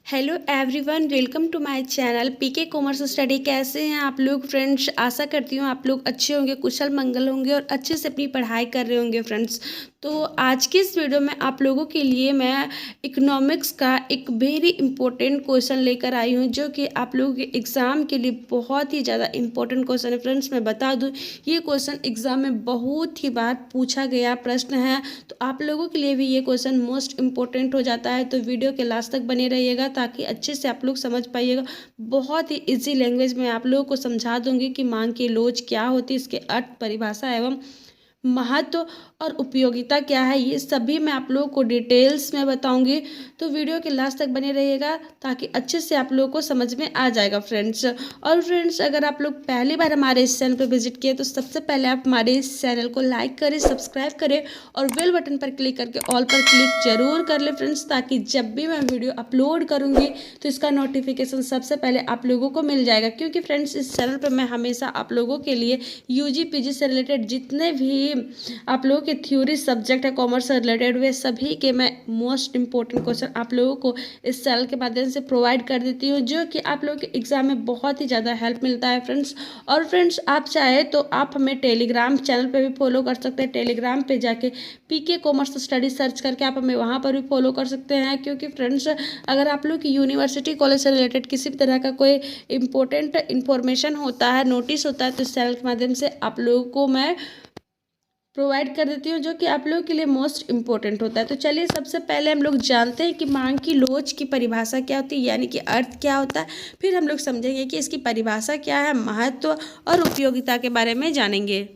Hello everyone, welcome to my channel PK commerce study. कैसे हैं आप लोग फ्रेंड्स? आशा करती हूँ आप लोग अच्छे होंगे, कुशल मंगल होंगे और अच्छे से अपनी पढ़ाई कर रहे होंगे फ्रेंड्स। तो आज की इस वीडियो में आप लोगों के लिए मैं इकोनॉमिक्स का एक वेरी इंपॉर्टेंट क्वेश्चन लेकर आई हूँ, जो कि आप लोगों के एग्ज़ाम के लिए बहुत ही ज़्यादा इंपॉर्टेंट क्वेश्चन है फ्रेंड्स। मैं बता दूँ, ये क्वेश्चन एग्ज़ाम में बहुत ही बार पूछा गया प्रश्न है, तो आप लोगों के लिए भी ये क्वेश्चन मोस्ट इम्पोर्टेंट हो जाता है। तो वीडियो के लास्ट तक बने रहिएगा ताकि अच्छे से आप लोग समझ पाइएगा। बहुत ही इजी लैंग्वेज में आप लोगों को समझा दूंगी कि मांग की लोच क्या होती है, इसके अर्थ, परिभाषा एवं महत्व और उपयोगिता क्या है, ये सभी मैं आप लोगों को डिटेल्स में बताऊंगी। तो वीडियो के लास्ट तक बने रहिएगा ताकि अच्छे से आप लोगों को समझ में आ जाएगा फ्रेंड्स। और फ्रेंड्स, अगर आप लोग पहली बार हमारे इस चैनल पर विजिट किए तो सबसे पहले आप हमारे इस चैनल को लाइक करें, सब्सक्राइब करें और बेल बटन पर क्लिक करके ऑल पर क्लिक जरूर कर ले फ्रेंड्स, ताकि जब भी मैं वीडियो अपलोड करूँगी तो इसका नोटिफिकेशन सबसे पहले आप लोगों को मिल जाएगा। क्योंकि फ्रेंड्स, इस चैनल पर मैं हमेशा आप लोगों के लिए यूजी पीजी से रिलेटेड जितने भी आप लोगों के थ्योरी सब्जेक्ट है कॉमर्स से रिलेटेड, वे सभी के मैं मोस्ट इंपॉर्टेंट क्वेश्चन आप लोगों को इस चैनल के माध्यम से प्रोवाइड कर देती हूँ, जो कि आप लोगों के एग्जाम में बहुत ही ज़्यादा हेल्प मिलता है फ्रेंड्स। और फ्रेंड्स, आप चाहे तो आप हमें टेलीग्राम चैनल पे भी फॉलो कर सकते हैं। टेलीग्राम पे जाके पीके कॉमर्स स्टडी सर्च करके आप हमें वहाँ पर भी फॉलो कर सकते हैं। क्योंकि फ्रेंड्स, अगर आप लोग की यूनिवर्सिटी कॉलेज से रिलेटेड किसी भी तरह का कोई इंपॉर्टेंट इन्फॉर्मेशन होता है, नोटिस होता है, तो इस चैनल के माध्यम से आप लोगों को मैं प्रोवाइड कर देती हूँ, जो कि आप लोगों के लिए मोस्ट इम्पोर्टेंट होता है। तो चलिए, सबसे पहले हम लोग जानते हैं कि मांग की लोच की परिभाषा क्या होती है, यानी कि अर्थ क्या होता है। फिर हम लोग समझेंगे कि इसकी परिभाषा क्या है, महत्व और उपयोगिता के बारे में जानेंगे।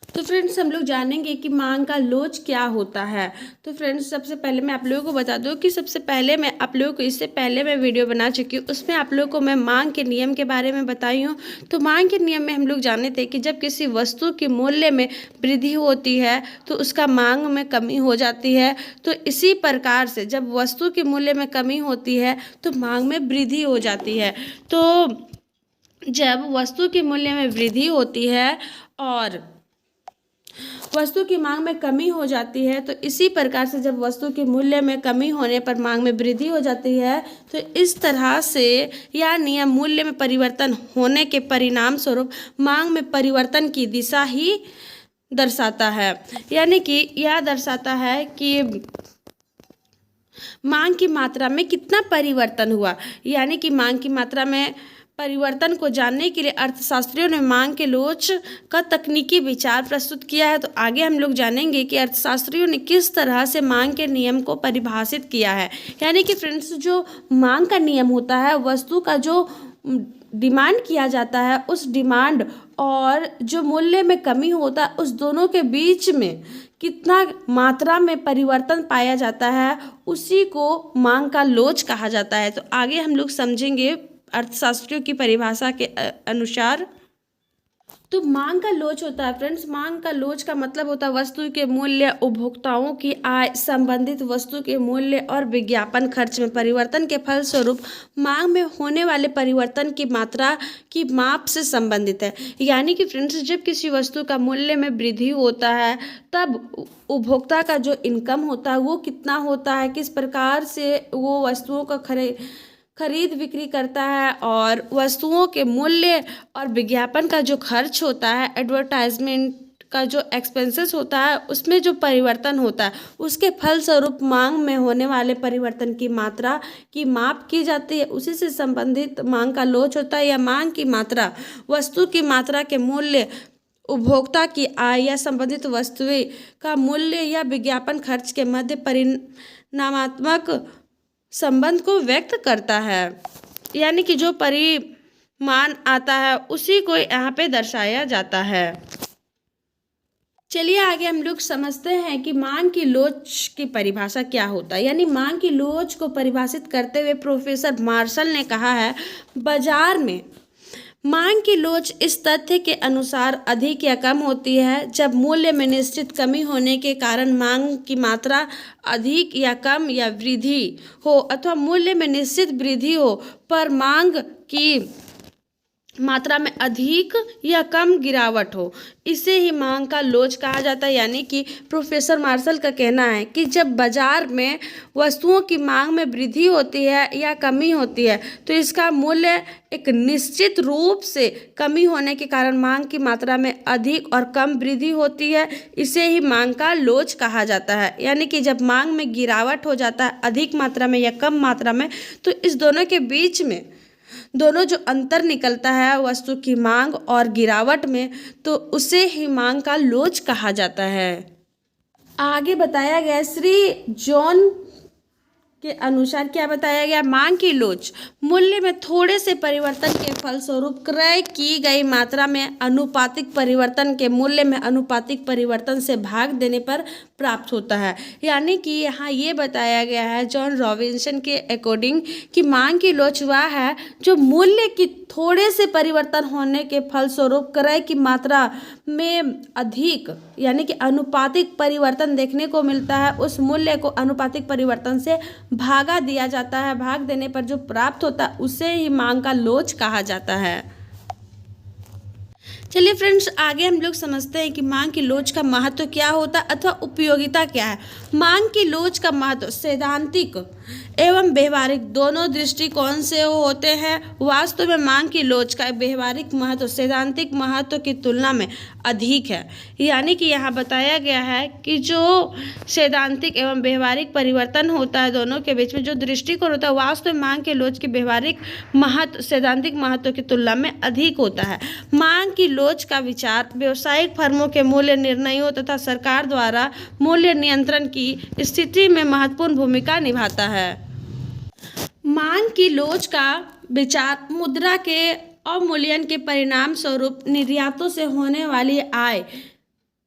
तो फ्रेंड्स, हम लोग जानेंगे कि मांग का लोच क्या होता है। तो फ्रेंड्स, सबसे पहले मैं आप लोगों को बता दूं कि सबसे पहले मैं आप लोगों को, इससे पहले मैं वीडियो बना चुकी हूँ, उसमें आप लोगों को मैं मांग के नियम के बारे में बताई हूँ। तो मांग के नियम में हम लोग जाने थे कि जब किसी वस्तु के मूल्य में वृद्धि होती है तो उसका मांग में कमी हो जाती है। तो इसी प्रकार से जब वस्तु के मूल्य में कमी होती है तो मांग में वृद्धि हो जाती है। तो जब वस्तु के मूल्य में वृद्धि होती है और वस्तु की मांग में कमी हो जाती है, तो इसी प्रकार से जब वस्तु के मूल्य में कमी होने पर मांग में वृद्धि हो जाती है, तो इस तरह से यह नियम मूल्य में परिवर्तन होने के परिणाम स्वरूप मांग में परिवर्तन की दिशा ही दर्शाता है। यानी कि यह दर्शाता है कि मांग की मात्रा में कितना परिवर्तन हुआ। यानी कि मांग की मात्रा में परिवर्तन को जानने के लिए अर्थशास्त्रियों ने मांग के लोच का तकनीकी विचार प्रस्तुत किया है। तो आगे हम लोग जानेंगे कि अर्थशास्त्रियों ने किस तरह से मांग के नियम को परिभाषित किया है। यानी कि फ्रेंड्स, जो मांग का नियम होता है, वस्तु का जो डिमांड किया जाता है, उस डिमांड और जो मूल्य में कमी होता है, उस दोनों के बीच में कितना मात्रा में परिवर्तन पाया जाता है, उसी को मांग का लोच कहा जाता है। तो आगे हम लोग समझेंगे अर्थशास्त्रियों की परिभाषा के अनुसार। तो मांग का लोच होता है फ्रेंड्स, मांग का लोच का मतलब होता है वस्तु के मूल्य, उपभोक्ताओं की आय, संबंधित वस्तु के मूल्य और विज्ञापन खर्च में परिवर्तन के फलस्वरूप मांग में होने वाले परिवर्तन की मात्रा की माप से संबंधित है। यानी कि फ्रेंड्स, जब किसी वस्तु का मूल्य में वृद्धि होता है तब उपभोक्ता का जो इनकम होता है वो कितना होता है, किस प्रकार से वो वस्तुओं का खरीद बिक्री करता है, और वस्तुओं के मूल्य और विज्ञापन का जो खर्च होता है, एडवर्टाइजमेंट का जो एक्सपेंसेस होता है, उसमें जो परिवर्तन होता है, उसके फलस्वरूप मांग में होने वाले परिवर्तन की मात्रा की माप की जाती है। उसी से संबंधित मांग का लोच होता है। या मांग की मात्रा वस्तु की मात्रा के मूल्य, उपभोक्ता की आय या संबंधित वस्तुएं का मूल्य या विज्ञापन खर्च के मध्य परिणामात्मक संबंध को व्यक्त करता है। यानी कि जो परिमाण आता है उसी को यहाँ पे दर्शाया जाता है। चलिए आगे हम लोग समझते हैं कि मांग की लोच की परिभाषा क्या होता है। यानी मांग की लोच को परिभाषित करते हुए प्रोफेसर मार्शल ने कहा है, बाजार में मांग की लोच इस तथ्य के अनुसार अधिक या कम होती है जब मूल्य में निश्चित कमी होने के कारण मांग की मात्रा अधिक या कम या वृद्धि हो, अथवा मूल्य में निश्चित वृद्धि हो पर मांग की मात्रा में अधिक या कम गिरावट हो, इसे ही मांग का लोच कहा जाता है। यानी कि प्रोफेसर मार्शल का कहना है कि जब बाजार में वस्तुओं की मांग में वृद्धि होती है या कमी होती है तो इसका मूल्य एक निश्चित रूप से कमी होने के कारण मांग की मात्रा में अधिक और कम वृद्धि होती है, इसे ही मांग का लोच कहा जाता है। यानी कि जब मांग में गिरावट हो जाता है अधिक मात्रा में या कम मात्रा में, तो इस दोनों के बीच में दोनों जो अंतर निकलता है वस्तु की मांग और गिरावट में, तो उसे ही मांग का लोच कहा जाता है। आगे बताया गया श्री जॉन के अनुसार क्या बताया गया, मांग की लोच मूल्य में थोड़े से परिवर्तन के फलस्वरूप क्रय की गई मात्रा में अनुपातिक परिवर्तन के मूल्य में अनुपातिक परिवर्तन से भाग देने पर प्राप्त होता है। यानी कि यहाँ ये बताया गया है जॉन रॉबिन्सन के अकॉर्डिंग कि मांग की लोच वह है जो मूल्य की थोड़े से परिवर्तन होने के फलस्वरूप क्रय की मात्रा में अधिक यानी कि अनुपातिक परिवर्तन देखने को मिलता है, उस मूल्य को अनुपातिक परिवर्तन से भागा दिया जाता है, भाग देने पर जो प्राप्त होता है उसे ही मांग का लोच कहा जाता है। चलिए फ्रेंड्स, आगे हम लोग समझते हैं कि मांग की लोच का महत्व क्या होता है अथवा उपयोगिता क्या है। मांग की लोच का महत्व सैद्धांतिक एवं व्यवहारिक दोनों दृष्टिकोण से होते हैं। वास्तव में मांग की लोच का व्यवहारिक महत्व सैद्धांतिक महत्व की तुलना में अधिक है। यानी कि यहाँ बताया गया है कि जो सैद्धांतिक एवं व्यवहारिक परिवर्तन होता है दोनों के बीच में जो दृष्टिकोण होता है, वास्तव में मांग के लोच के व्यवहारिक महत्व सैद्धांतिक महत्व की तुलना में अधिक होता है। मांग की लोच का विचार व्यावसायिक फर्मों के मूल्य निर्णयों तथा सरकार द्वारा मूल्य नियंत्रण की स्थिति में महत्वपूर्ण भूमिका निभाता है। मांग की लोच का विचार मुद्रा के अवमूल्यन के परिणाम स्वरूप निर्यातों से होने वाली आय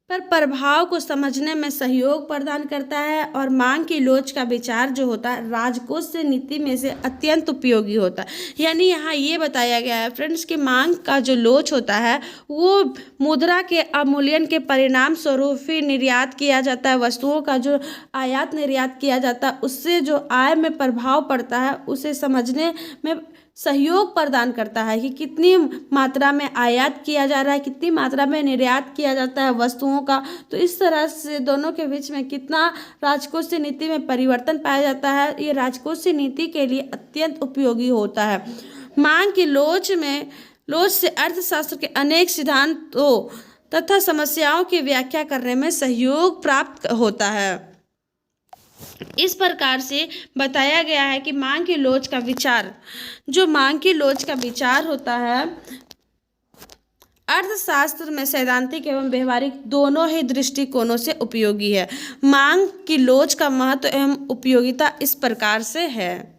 पर प्रभाव को समझने में सहयोग प्रदान करता है और मांग की लोच का विचार जो होता है राजकोष से नीति में से अत्यंत उपयोगी होता है। यानी यहाँ ये बताया गया है फ्रेंड्स कि मांग का जो लोच होता है वो मुद्रा के अवमूल्यन के परिणाम स्वरूप ही निर्यात किया जाता है, वस्तुओं का जो आयात निर्यात किया जाता है उससे जो आय में प्रभाव पड़ता है उसे समझने में सहयोग प्रदान करता है कि कितनी मात्रा में आयात किया जा रहा है, कितनी मात्रा में निर्यात किया जाता है वस्तुओं का। तो इस तरह से दोनों के बीच में कितना राजकोषीय नीति में परिवर्तन पाया जाता है, ये राजकोषीय नीति के लिए अत्यंत उपयोगी होता है। मांग की लोच से अर्थशास्त्र के अनेक सिद्धांतों तथा समस्याओं की व्याख्या करने में सहयोग प्राप्त होता है। इस प्रकार से बताया गया है कि मांग की लोच का विचार होता है अर्थशास्त्र में सैद्धांतिक एवं व्यवहारिक दोनों ही दृष्टिकोणों से उपयोगी है। मांग की लोच का महत्व एवं उपयोगिता इस प्रकार से है।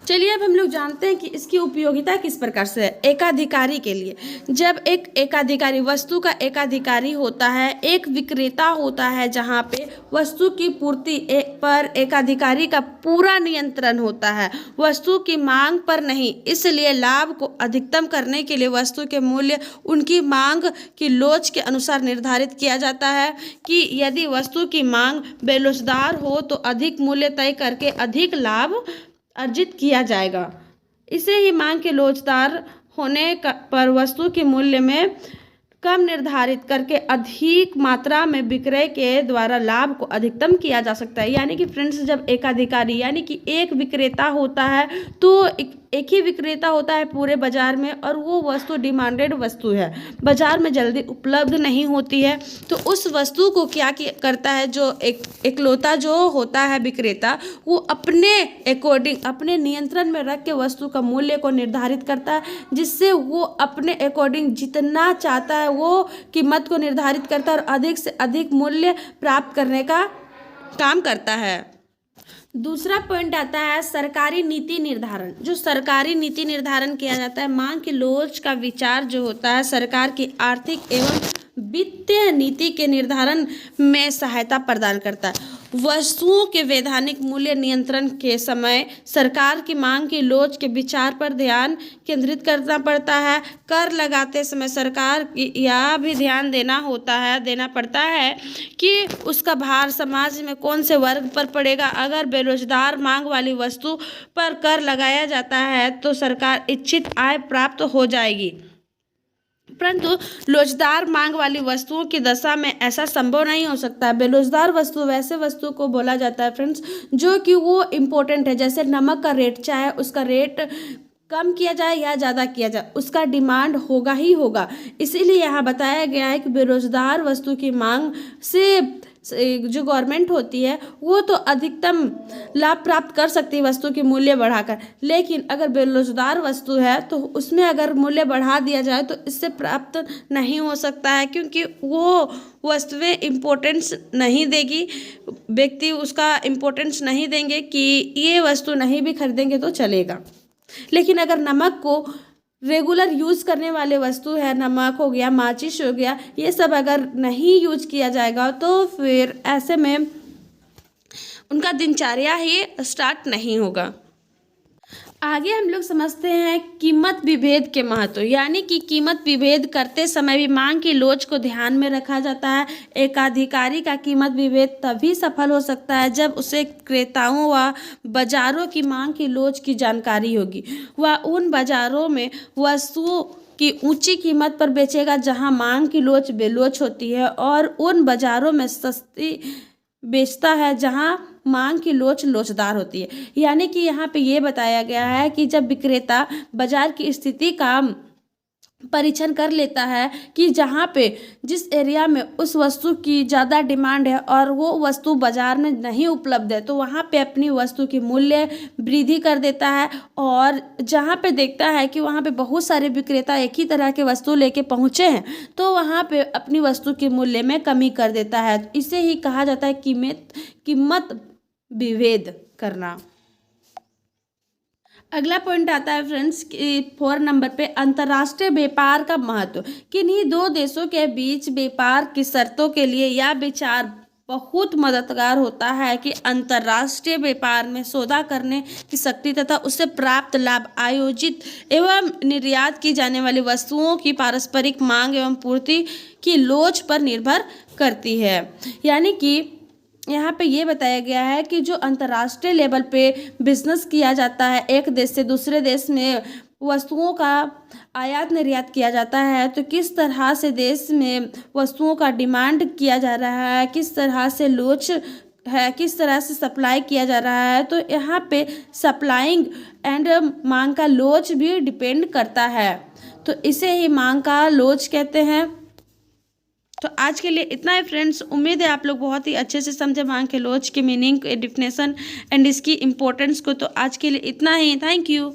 चलिए अब हम लोग जानते हैं कि इसकी उपयोगिता किस प्रकार से है। एकाधिकारी के लिए, जब एक एकाधिकारी वस्तु का एकाधिकारी होता है, एक विक्रेता होता है जहाँ पे वस्तु की पूर्ति पर एकाधिकारी का पूरा नियंत्रण होता है, वस्तु की मांग पर नहीं। इसलिए लाभ को अधिकतम करने के लिए वस्तु के मूल्य उनकी मांग की लोच के अनुसार निर्धारित किया जाता है कि यदि वस्तु की मांग बेलोचदार हो तो अधिक मूल्य तय करके अधिक लाभ अर्जित किया जाएगा। इसे ही मांग के लोचदार होने पर वस्तु के मूल्य में कम निर्धारित करके अधिक मात्रा में विक्रय के द्वारा लाभ को अधिकतम किया जा सकता है। यानी कि फ्रेंड्स, जब एकाधिकारी यानी कि एक विक्रेता होता है तो एक ही विक्रेता होता है पूरे बाजार में और वो वस्तु डिमांडेड वस्तु है, बाजार में जल्दी उपलब्ध नहीं होती है, तो उस वस्तु को क्या करता है, जो एकलौता जो होता है विक्रेता, वो अपने अकॉर्डिंग अपने नियंत्रण में रख के वस्तु का मूल्य को निर्धारित करता है, जिससे वो अपने अकॉर्डिंग जितना चाहता है वो कीमत को निर्धारित करता है और अधिक से अधिक मूल्य प्राप्त करने का काम करता है। दूसरा पॉइंट आता है सरकारी नीति निर्धारण। जो सरकारी नीति निर्धारण किया जाता है, मांग की लोच का विचार जो होता है सरकार की आर्थिक एवं वित्तीय नीति के निर्धारण में सहायता प्रदान करता है। वस्तुओं के वैधानिक मूल्य नियंत्रण के समय सरकार की मांग की लोच के विचार पर ध्यान केंद्रित करना पड़ता है। कर लगाते समय सरकार यह भी ध्यान देना पड़ता है कि उसका भार समाज में कौन से वर्ग पर पड़ेगा। अगर बेरोजगार मांग वाली वस्तु पर कर लगाया जाता है तो सरकार इच्छित आय प्राप्त हो जाएगी, परंतु लोचदार मांग वाली वस्तुओं की दशा में ऐसा संभव नहीं हो सकता है। बेरोजगार वस्तु वैसे वस्तु को बोला जाता है फ्रेंड्स जो कि वो इम्पोर्टेंट है, जैसे नमक का रेट, चाहे उसका रेट कम किया जाए या ज़्यादा किया जाए, उसका डिमांड होगा ही होगा। इसीलिए यहाँ बताया गया है कि बेरोजगार वस्तु की मांग से जो गवर्नमेंट होती है वो तो अधिकतम लाभ प्राप्त कर सकती है वस्तु की मूल्य बढ़ाकर, लेकिन अगर बेरोजगार वस्तु है तो उसमें अगर मूल्य बढ़ा दिया जाए तो इससे प्राप्त नहीं हो सकता है, क्योंकि वो वस्तुएं इम्पोर्टेंस नहीं देगी, व्यक्ति उसका इम्पोर्टेंस नहीं देंगे कि ये वस्तु नहीं भी खरीदेंगे तो चलेगा। लेकिन अगर नमक को रेगुलर यूज़ करने वाले वस्तु है, नमक हो गया, माचिस हो गया, ये सब अगर नहीं यूज किया जाएगा तो फिर ऐसे में उनका दिनचर्या ही स्टार्ट नहीं होगा। आगे हम लोग समझते हैं कीमत विभेद के महत्व, यानी कि कीमत विभेद करते समय भी मांग की लोच को ध्यान में रखा जाता है। एक अधिकारी का कीमत विभेद तभी सफल हो सकता है जब उसे क्रेताओं व बाजारों की मांग की लोच की जानकारी होगी। वह उन बाजारों में वस्तुओं की ऊंची कीमत पर बेचेगा जहां मांग की लोच बेलोच होती है, और उन बाजारों में सस्ती बेचता है जहां मांग की लोच लोचदार होती है। यानी कि यहाँ पे ये बताया गया है कि जब विक्रेता बाजार की स्थिति का परीक्षण कर लेता है कि जहाँ पे जिस एरिया में उस वस्तु की ज़्यादा डिमांड है और वो वस्तु बाजार में नहीं उपलब्ध है, तो वहाँ पे अपनी वस्तु की मूल्य वृद्धि कर देता है, और जहाँ पे देखता है कि वहाँ पे बहुत सारे विक्रेता एक ही तरह के वस्तु लेके पहुँचे हैं तो वहाँ पे अपनी वस्तु के मूल्य में कमी कर देता है। इसे ही कहा जाता है कीमत विभेद करना। अगला पॉइंट आता है फ्रेंड्स 4 नंबर पे अंतर्राष्ट्रीय व्यापार का महत्व। किन्हीं दो देशों के बीच व्यापार की शर्तों के लिए यह विचार बहुत मददगार होता है कि अंतर्राष्ट्रीय व्यापार में सौदा करने की शक्ति तथा उससे प्राप्त लाभ आयोजित एवं निर्यात की जाने वाली वस्तुओं की पारस्परिक मांग एवं पूर्ति की लोच पर निर्भर करती है। यानी कि यहाँ पे ये बताया गया है कि जो अंतर्राष्ट्रीय लेवल पे बिजनेस किया जाता है, एक देश से दूसरे देश में वस्तुओं का आयात निर्यात किया जाता है, तो किस तरह से देश में वस्तुओं का डिमांड किया जा रहा है, किस तरह से लोच है, किस तरह से सप्लाई किया जा रहा है, तो यहाँ पे सप्लाइंग एंड मांग का लोच भी डिपेंड करता है, तो इसे ही मांग का लोच कहते हैं। तो आज के लिए इतना है फ्रेंड्स। उम्मीद है आप लोग बहुत ही अच्छे से समझे मांग के लोच के मीनिंग, डेफिनेशन एंड इसकी इम्पोर्टेंस को। तो आज के लिए इतना ही। Thank you.